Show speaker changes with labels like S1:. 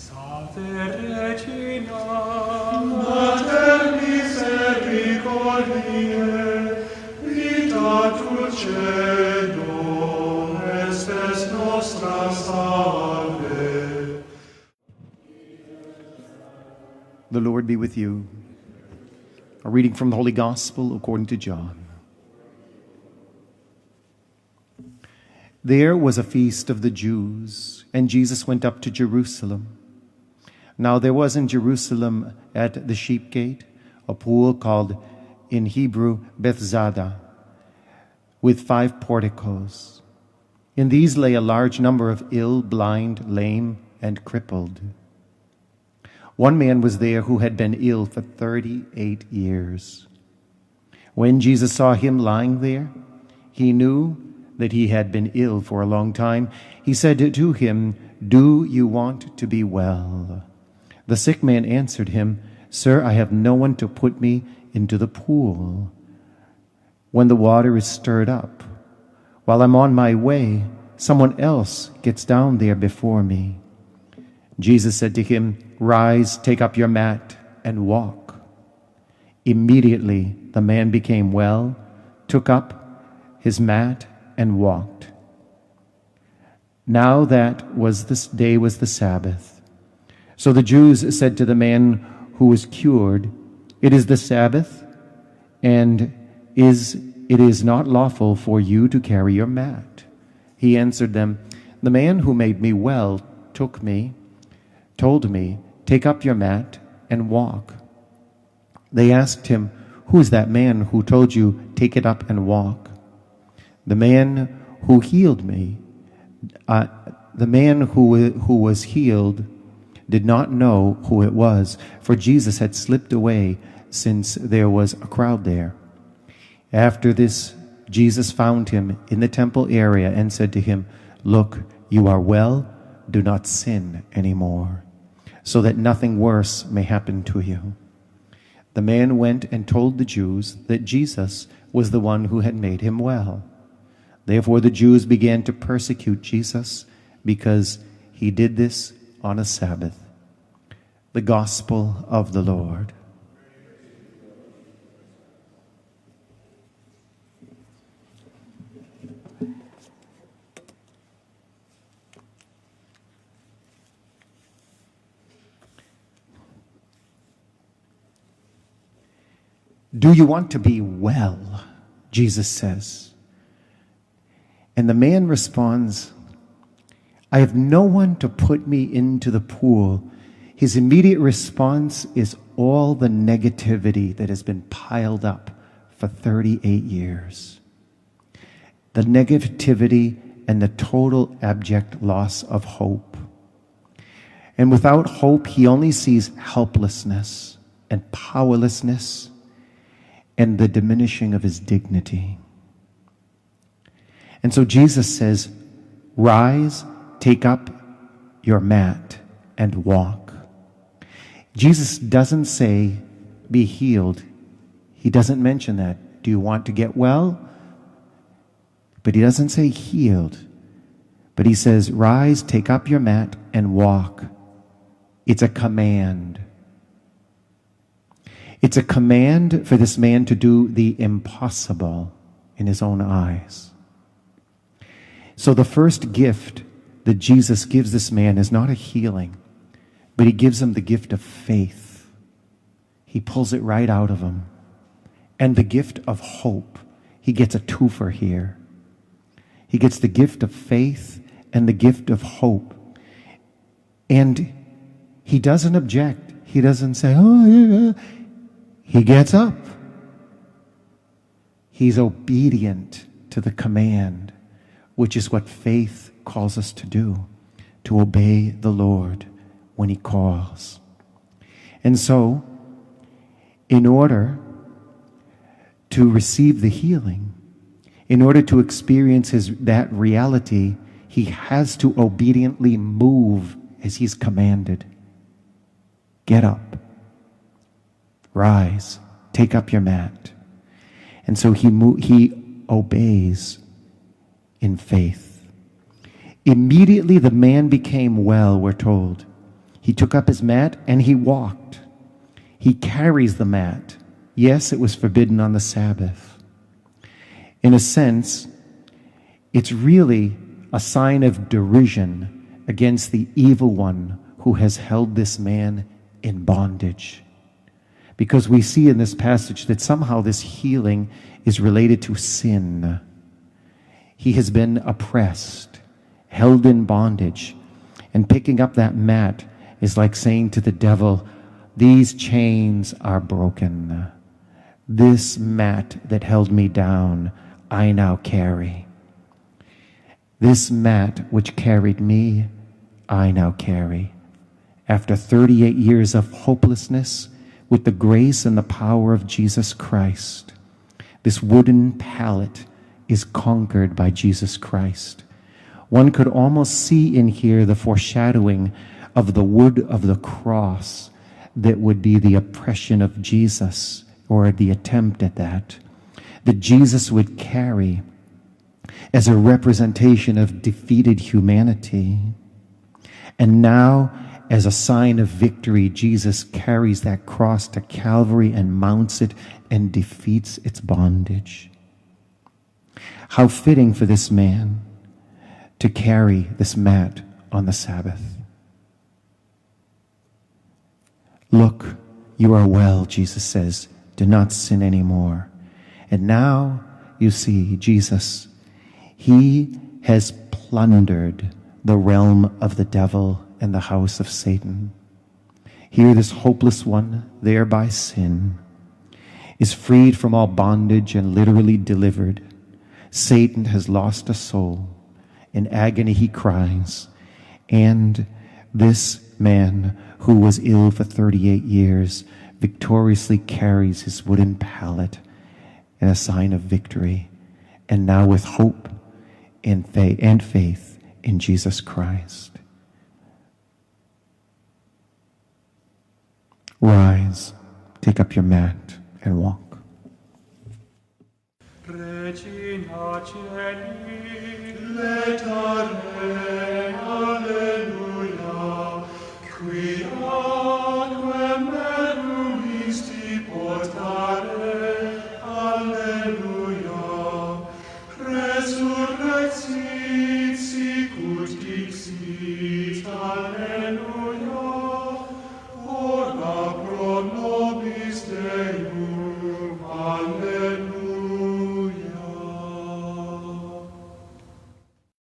S1: Salve Regina, Mater misericordiae, vita dulcedo, estes nostra salve.
S2: The Lord be with you. A reading from the Holy Gospel according to John. There was a feast of the Jews, and Jesus went up to Jerusalem. Now there was in Jerusalem at the sheep gate a pool called in Hebrew Bethzatha, with 5 porticos. In these lay a large number of ill, blind, lame, and crippled. One man was there who had been ill for 38 years. When Jesus saw him lying there, he knew that he had been ill for a long time. He said to him, "Do you want to be well?" The sick man answered him, "Sir, I have no one to put me into the pool when the water is stirred up. While I'm on my way, someone else gets down there before me." Jesus said to him, "Rise, take up your mat, and walk." Immediately the man became well, took up his mat, and walked. Now that was this day was the Sabbath. So the Jews said to the man who was cured, "It is the Sabbath, and it is not lawful for you to carry your mat." He answered them, "The man who made me well told me, 'Take up your mat and walk.'" They asked him, "Who is that man who told you, 'Take it up and walk'?" The man who healed me, the man who was healed did not know who it was, for Jesus had slipped away since there was a crowd there. After this, Jesus found him in the temple area and said to him, "Look, you are well, do not sin anymore, so that nothing worse may happen to you." The man went and told the Jews that Jesus was the one who had made him well. Therefore the Jews began to persecute Jesus because he did this on a Sabbath. The Gospel of the Lord. Do you want to be well? Jesus says. And the man responds, "I have no one to put me into the pool." His immediate response is all the negativity that has been piled up for 38 years. The negativity and the total abject loss of hope. And without hope, he only sees helplessness and powerlessness and the diminishing of his dignity. And so Jesus says, "Rise, take up your mat, and walk." Jesus doesn't say, "Be healed." He doesn't mention that. Do you want to get well? But he doesn't say healed. But he says, "Rise, take up your mat, and walk." It's a command. It's a command for this man to do the impossible in his own eyes. So the first gift that Jesus gives this man is not a healing, but he gives him the gift of faith. He pulls it right out of him. And the gift of hope. He gets a twofer here. He gets the gift of faith and the gift of hope. And he doesn't object. He doesn't say, "Oh, yeah." He gets up. He's obedient to the command, which is what faith calls us to do, to obey the Lord when he calls. And so, in order to receive the healing, in order to experience that reality, he has to obediently move as he's commanded. Get up. Rise. Take up your mat. And so he obeys in faith. Immediately the man became well, we're told. He took up his mat and he walked. He carries the mat. Yes, it was forbidden on the Sabbath. In a sense, it's really a sign of derision against the evil one who has held this man in bondage. Because we see in this passage that somehow this healing is related to sin. He has been oppressed, held in bondage, and picking up that mat is like saying to the devil, these chains are broken. This mat that held me down, I now carry. This mat which carried me, I now carry. After 38 years of hopelessness, with the grace and the power of Jesus Christ, this wooden pallet is conquered by Jesus Christ. One could almost see in here the foreshadowing of the wood of the cross that would be the oppression of Jesus, or the attempt at that Jesus would carry as a representation of defeated humanity. And now, as a sign of victory, Jesus carries that cross to Calvary and mounts it and defeats its bondage. How fitting for this man to carry this mat on the Sabbath. Look, you are well, Jesus says. Do not sin anymore. And now you see Jesus. He has plundered the realm of the devil and the house of Satan. Here this hopeless one, there by sin, is freed from all bondage and literally delivered. Satan has lost a soul. In agony he cries. And this man who was ill for 38 years victoriously carries his wooden pallet in a sign of victory, and now with hope and faith in Jesus Christ. Rise, take up your mat, and walk.
S1: Regina Celi, letare